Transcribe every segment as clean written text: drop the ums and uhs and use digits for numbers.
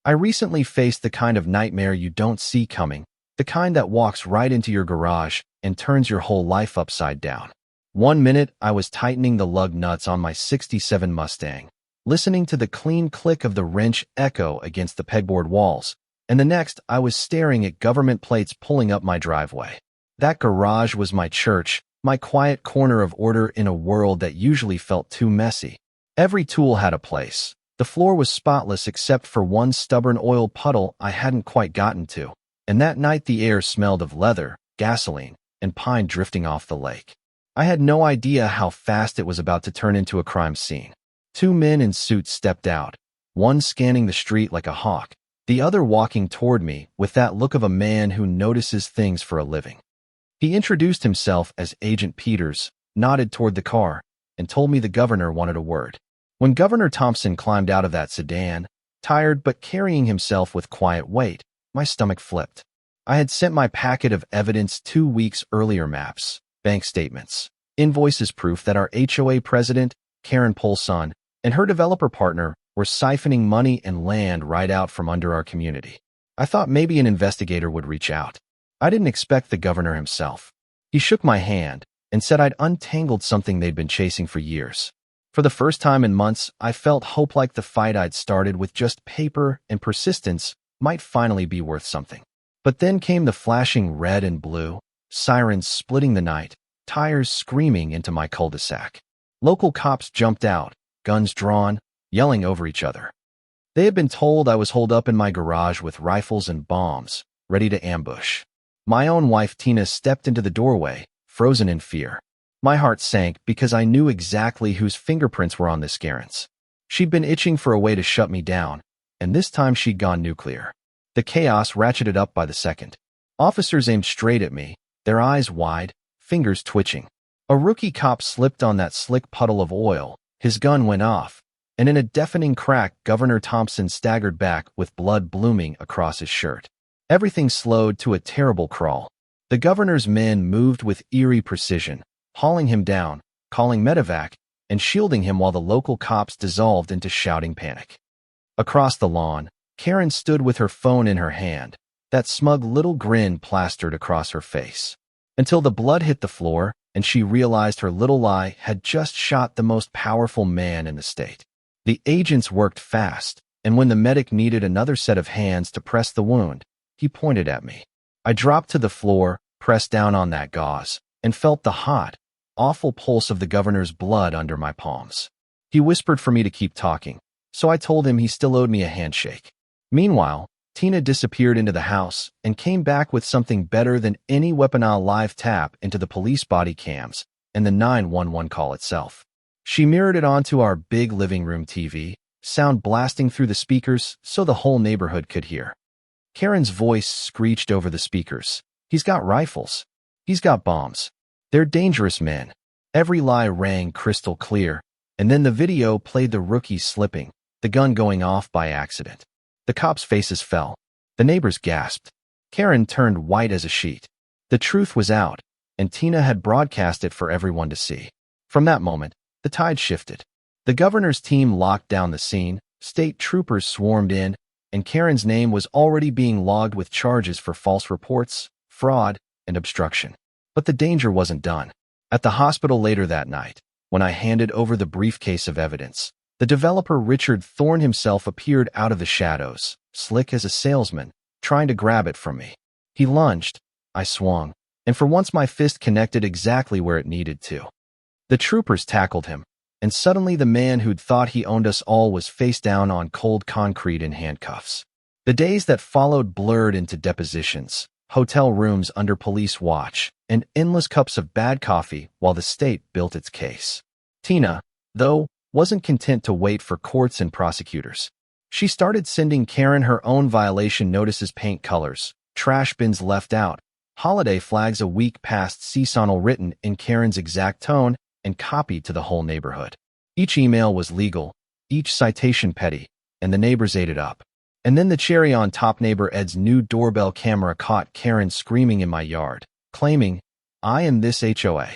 I recently faced the kind of nightmare you don't see coming, the kind that walks right into your garage and turns your whole life upside down. One minute, I was tightening the lug nuts on my '67 Mustang, listening to the clean click of the wrench echo against the pegboard walls, and the next, I was staring at government plates pulling up my driveway. That garage was my church, my quiet corner of order in a world that usually felt too messy. Every tool had a place. The floor was spotless except for one stubborn oil puddle I hadn't quite gotten to, and that night the air smelled of leather, gasoline, and pine drifting off the lake. I had no idea how fast it was about to turn into a crime scene. Two men in suits stepped out, one scanning the street like a hawk, the other walking toward me with that look of a man who notices things for a living. He introduced himself as Agent Peters, nodded toward the car, and told me the governor wanted a word. When Governor Thompson climbed out of that sedan, tired but carrying himself with quiet weight, my stomach flipped. I had sent my packet of evidence 2 weeks earlier: maps, bank statements, invoices, proof that our HOA president, Karen Polson, and her developer partner were siphoning money and land right out from under our community. I thought maybe an investigator would reach out. I didn't expect the governor himself. He shook my hand and said I'd untangled something they'd been chasing for years. For the first time in months, I felt hope, like the fight I'd started with just paper and persistence might finally be worth something. But then came the flashing red and blue, sirens splitting the night, tires screaming into my cul-de-sac. Local cops jumped out, guns drawn, yelling over each other. They had been told I was holed up in my garage with rifles and bombs, ready to ambush. My own wife, Tina, stepped into the doorway, frozen in fear. My heart sank because I knew exactly whose fingerprints were on the scarens. She'd been itching for a way to shut me down, and this time she'd gone nuclear. The chaos ratcheted up by the second. Officers aimed straight at me, their eyes wide, fingers twitching. A rookie cop slipped on that slick puddle of oil, his gun went off, and in a deafening crack, Governor Thompson staggered back with blood blooming across his shirt. Everything slowed to a terrible crawl. The governor's men moved with eerie precision, hauling him down, calling medevac, and shielding him while the local cops dissolved into shouting panic. Across the lawn, Karen stood with her phone in her hand, that smug little grin plastered across her face. Until the blood hit the floor and she realized her little lie had just shot the most powerful man in the state. The agents worked fast, and when the medic needed another set of hands to press the wound, he pointed at me. I dropped to the floor, pressed down on that gauze, and felt the hot, awful pulse of the governor's blood under my palms. He whispered for me to keep talking, so I told him he still owed me a handshake. Meanwhile, Tina disappeared into the house and came back with something better than any weaponized live tap into the police body cams and the 911 call itself. She mirrored it onto our big living room TV, sound blasting through the speakers so the whole neighborhood could hear. Karen's voice screeched over the speakers. He's got rifles. He's got bombs. They're dangerous men. Every lie rang crystal clear, and then the video played the rookie slipping, the gun going off by accident. The cops' faces fell. The neighbors gasped. Karen turned white as a sheet. The truth was out, and Tina had broadcast it for everyone to see. From that moment, the tide shifted. The governor's team locked down the scene, state troopers swarmed in, and Karen's name was already being logged with charges for false reports, fraud, and obstruction. But the danger wasn't done. At the hospital later that night, when I handed over the briefcase of evidence, the developer Richard Thorne himself appeared out of the shadows, slick as a salesman, trying to grab it from me. He lunged, I swung, and for once my fist connected exactly where it needed to. The troopers tackled him, and suddenly the man who'd thought he owned us all was face down on cold concrete in handcuffs. The days that followed blurred into depositions, hotel rooms under police watch, and endless cups of bad coffee while the state built its case. Tina, though, wasn't content to wait for courts and prosecutors. She started sending Karen her own violation notices: paint colors, trash bins left out, holiday flags a week past seasonal, written in Karen's exact tone and copied to the whole neighborhood. Each email was legal, each citation petty, and the neighbors ate it up. And then the cherry on top, neighbor Ed's new doorbell camera caught Karen screaming in my yard, claiming, "I am this HOA."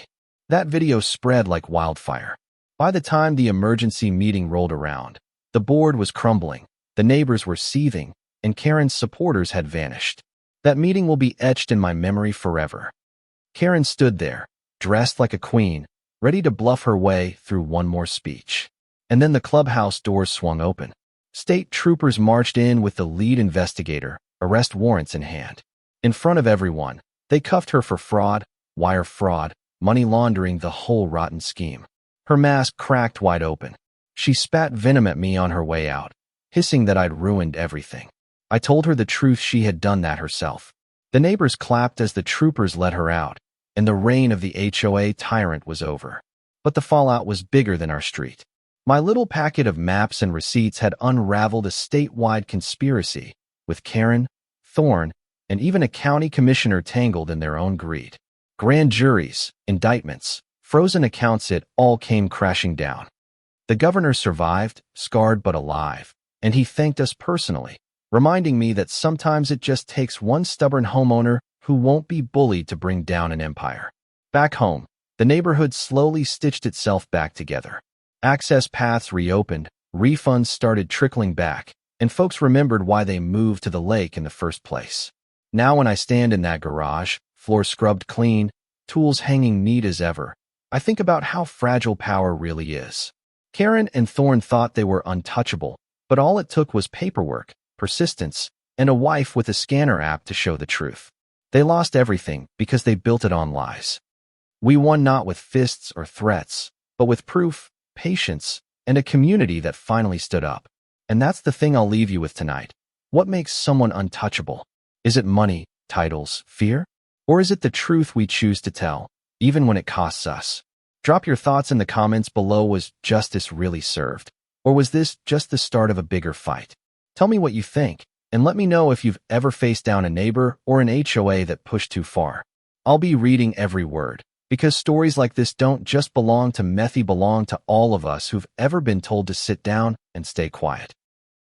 That video spread like wildfire. By the time the emergency meeting rolled around, the board was crumbling, the neighbors were seething, and Karen's supporters had vanished. That meeting will be etched in my memory forever. Karen stood there, dressed like a queen, ready to bluff her way through one more speech. And then the clubhouse doors swung open. State troopers marched in with the lead investigator, arrest warrants in hand. In front of everyone, they cuffed her for fraud, wire fraud, money laundering, the whole rotten scheme. Her mask cracked wide open. She spat venom at me on her way out, hissing that I'd ruined everything. I told her the truth, she had done that herself. The neighbors clapped as the troopers let her out, and the reign of the HOA tyrant was over. But the fallout was bigger than our street. My little packet of maps and receipts had unraveled a statewide conspiracy, with Karen, Thorne, and even a county commissioner tangled in their own greed. Grand juries, indictments, frozen accounts, it all came crashing down. The governor survived, scarred but alive, and he thanked us personally, reminding me that sometimes it just takes one stubborn homeowner who won't be bullied to bring down an empire. Back home, the neighborhood slowly stitched itself back together. Access paths reopened, refunds started trickling back, and folks remembered why they moved to the lake in the first place. Now when I stand in that garage, floor scrubbed clean, tools hanging neat as ever, I think about how fragile power really is. Karen and Thorne thought they were untouchable, but all it took was paperwork, persistence, and a wife with a scanner app to show the truth. They lost everything because they built it on lies. We won not with fists or threats, but with proof, patience, and a community that finally stood up. And that's the thing I'll leave you with tonight. What makes someone untouchable? Is it money, titles, fear? Or is it the truth we choose to tell, even when it costs us? Drop your thoughts in the comments below. Was justice really served? Or was this just the start of a bigger fight? Tell me what you think, and let me know if you've ever faced down a neighbor or an HOA that pushed too far. I'll be reading every word, because stories like this don't just belong to Methy, belong to all of us who've ever been told to sit down and stay quiet.